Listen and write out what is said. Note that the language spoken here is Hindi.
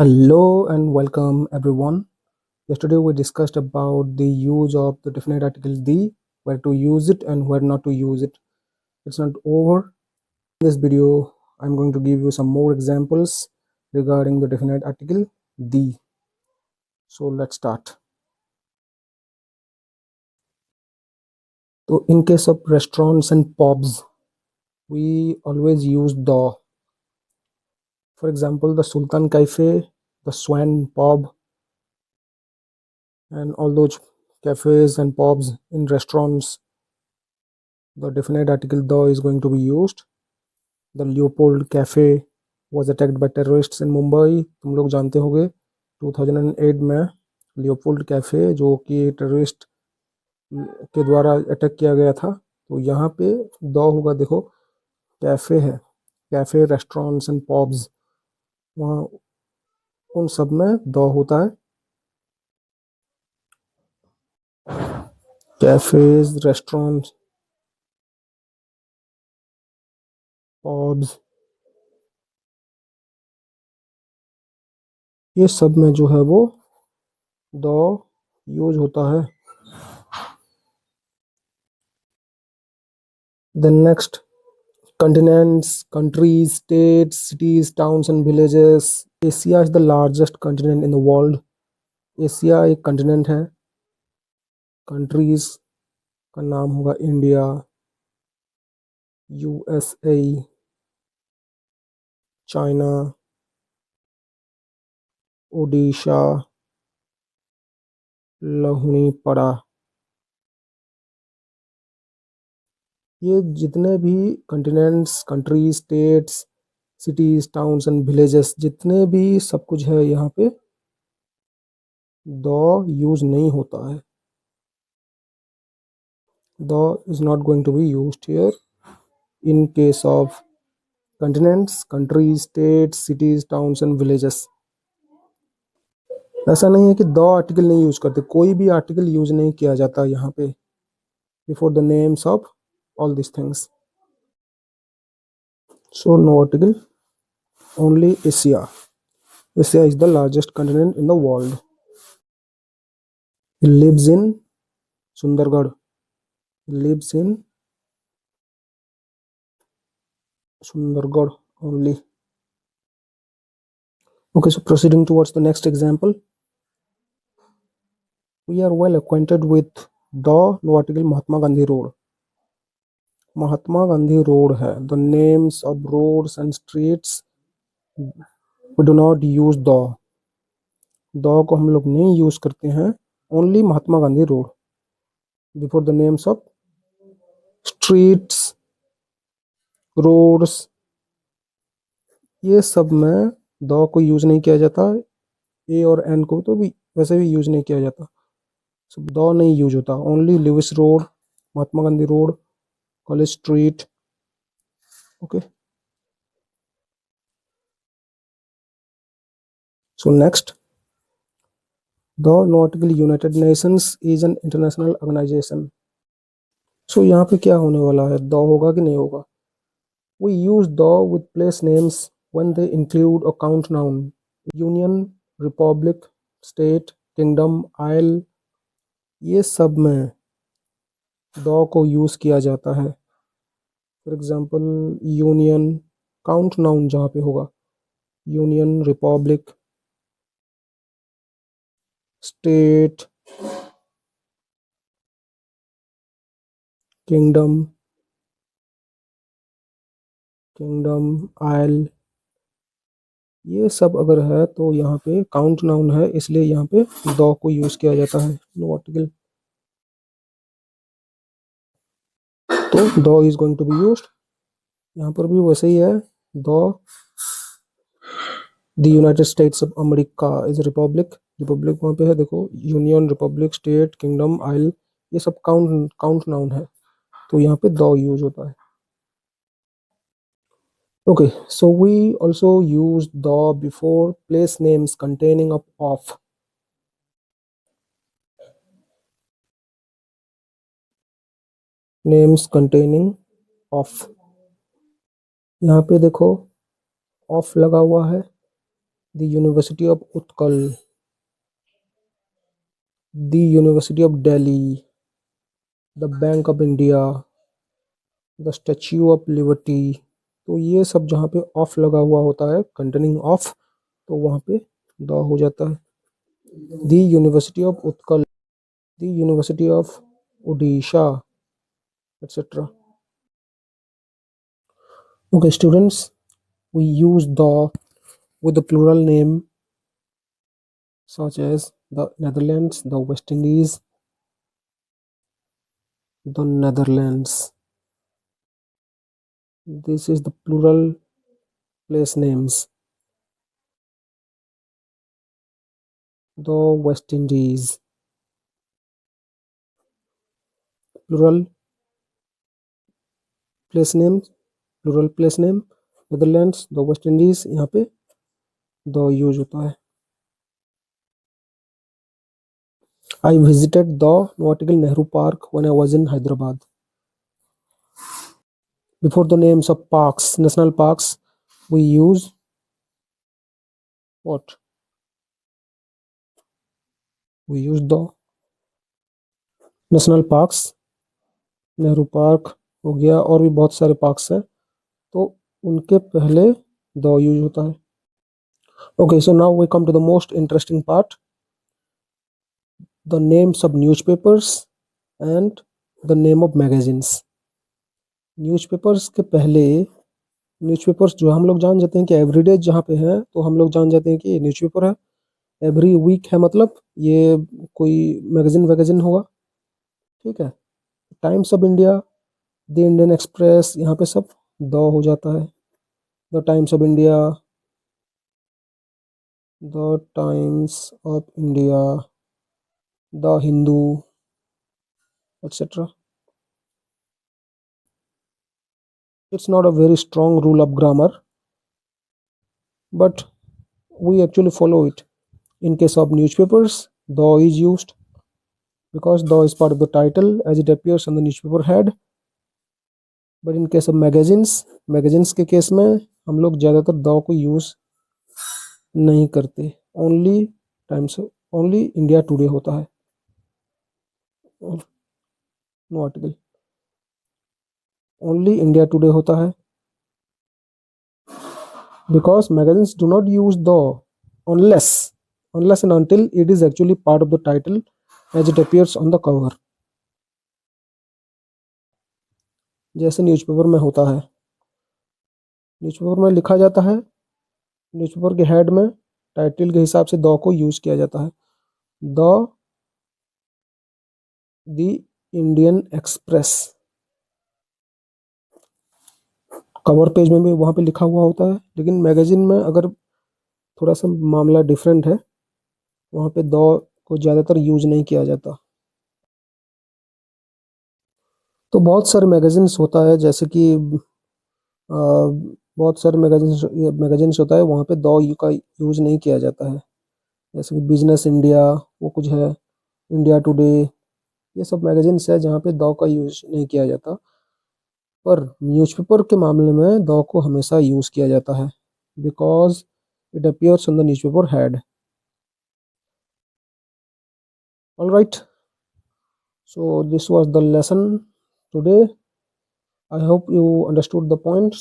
Hello and welcome everyone. Yesterday we discussed about the use of the definite article the, where to use it and where not to use it. It's not over. In this video, I'm going to give you some more examples regarding the definite article the. So let's start. So in case of restaurants and pubs, we always use the. For example, the Sultan Cafe, the Swan Pub, and all those cafes and pubs in restaurants, the definite article the is going to be used. The Leopold Cafe was attacked by terrorists in Mumbai. तुम लोग जानते होंगे 2008 में लियोपोल्ड कैफे जो कि टेररिस्ट के द्वारा अटैक किया गया था। तो यहाँ पे द होगा, देखो कैफे है, कैफे रेस्टोरेंट्स एंड पब्स, वहाँ उन सब में द होता है। कैफेज, रेस्टोरेंट्स, पब्स, ये सब में जो है वो द यूज होता है। Then next, continents, countries, states, cities, towns and villages. Asia is the largest continent in the world. Asia एक कंटिनेंट है। कंट्रीज का नाम होगा इंडिया, यूएसए, चाइना, ओडिशा, लहुणीपड़ा। ये जितने भी continents, countries, states, cities, towns and villages, जितने भी सब कुछ है, यहाँ पे द यूज नहीं होता है। The is not going to be used here in case of continents, countries, states, cities, towns and villages. ऐसा नहीं है कि द आर्टिकल नहीं यूज करते, कोई भी आर्टिकल यूज नहीं किया जाता यहाँ पे before the names of all these things. So no article, only Asia. Asia is the largest continent in the world. He lives in Sundargarh. He lives in Sundargarh only. Okay, so proceeding towards the next example. We are well acquainted with the no article Mahatma Gandhi Road. Mahatma Gandhi road है। The names of roads and streets, we do not use the को हम लोग नहीं यूज करते हैं, only Mahatma Gandhi road before the names of streets, roads, ये सब में द को यूज नहीं किया जाता। ए और एन को तो भी वैसे भी यूज नहीं किया जाता, सब द नहीं यूज होता। Only Lewis road, Mahatma Gandhi road, college street. Okay, so next, the no article United Nations is an international organization. So यहाँ पे क्या होने वाला है, द होगा कि नहीं होगा। We use the with place names when they include a count noun. Union, republic, state, kingdom, isle, ये सब में द को यूज किया जाता है। For example union, count noun जहाँ पे होगा, union, republic, state, kingdom, isle, ये सब अगर है तो यहाँ पे काउंट नाउन है, इसलिए यहाँ पे द को यूज किया जाता है, नो आर्टिकल। तो the is going to be used. यहाँ पर भी वैसे ही है, the United States of America is republic. Republic वहाँ पे है, देखो, union, republic, state, kingdom, isle, ये सब काउंट नाउन है, तो यहाँ पे द यूज होता है। Okay, so we also use the before place names containing of. Names containing of, यहाँ पे देखो ऑफ लगा हुआ है, the University of Utkal, the University of Delhi, the Bank of India, the statue of liberty. तो ये सब जहाँ पे ऑफ लगा हुआ होता है, कंटेनिंग ऑफ, तो वहाँ पे द हो जाता है। The university of Utkal, the university of Orissa, etc. Okay, students, we use the with the plural name such as the Netherlands, the West Indies, the Netherlands. This is the plural place names. The West Indies, plural place name, plural place name, Netherlands, the West Indies, यहाँ पे द यूज होता है। I visited the Nautical Nehru Park when I was in Hyderabad. Before the names of parks, national parks, we use what? We use the national parks, Nehru park हो गया, और भी बहुत सारे पार्क्स हैं, तो उनके पहले द यूज होता है। Okay, so now we come to the most interesting part, the names of newspapers and the name of magazines. Newspapers के पहले, न्यूज़पेपर्स जो हम लोग जान जाते हैं कि एवरीडे जहाँ पे है, तो हम लोग जान जाते हैं कि ये न्यूज़पेपर है। एवरी वीक है मतलब ये कोई मैगजीन वैगजीन होगा, ठीक है। Times of India, the Indian express, यहाँ पे सब द हो जाता है। The times of India, the times of India, the Hindu, etc. It's not a very strong rule of grammar, but we actually follow it. In case of newspapers, the is used because the is part of the title as it appears on the newspaper head. But in case of magazines, magazines के केस में हम लोग ज़्यादातर द को यूज़ नहीं करते। Only Times, only India Today होता है, no article, only India Today होता है, because magazines do not use the unless and until it is actually part of the title as it appears on the cover. जैसे न्यूज़पेपर में होता है, न्यूज़पेपर में लिखा जाता है, न्यूज़पेपर के हेड में टाइटल के हिसाब से द को यूज किया जाता है। The Indian express, cover page में भी वहाँ पे लिखा हुआ होता है, लेकिन मैगजीन में अगर थोड़ा सा मामला डिफरेंट है, वहाँ पे द को ज़्यादातर यूज नहीं किया जाता। तो बहुत सारे मैगजीन्स होता है, जैसे कि बहुत सारे मैगजीन्स होता है, वहाँ पे द का यूज नहीं किया जाता है, जैसे कि बिजनेस इंडिया, वो कुछ है, इंडिया टुडे, ये सब मैगजीन्स है जहाँ पे द का यूज नहीं किया जाता। पर न्यूज़पेपर के मामले में द को हमेशा यूज किया जाता है, because it appears on the newspaper head. All right, so this was the lesson today. I hope you understood the points.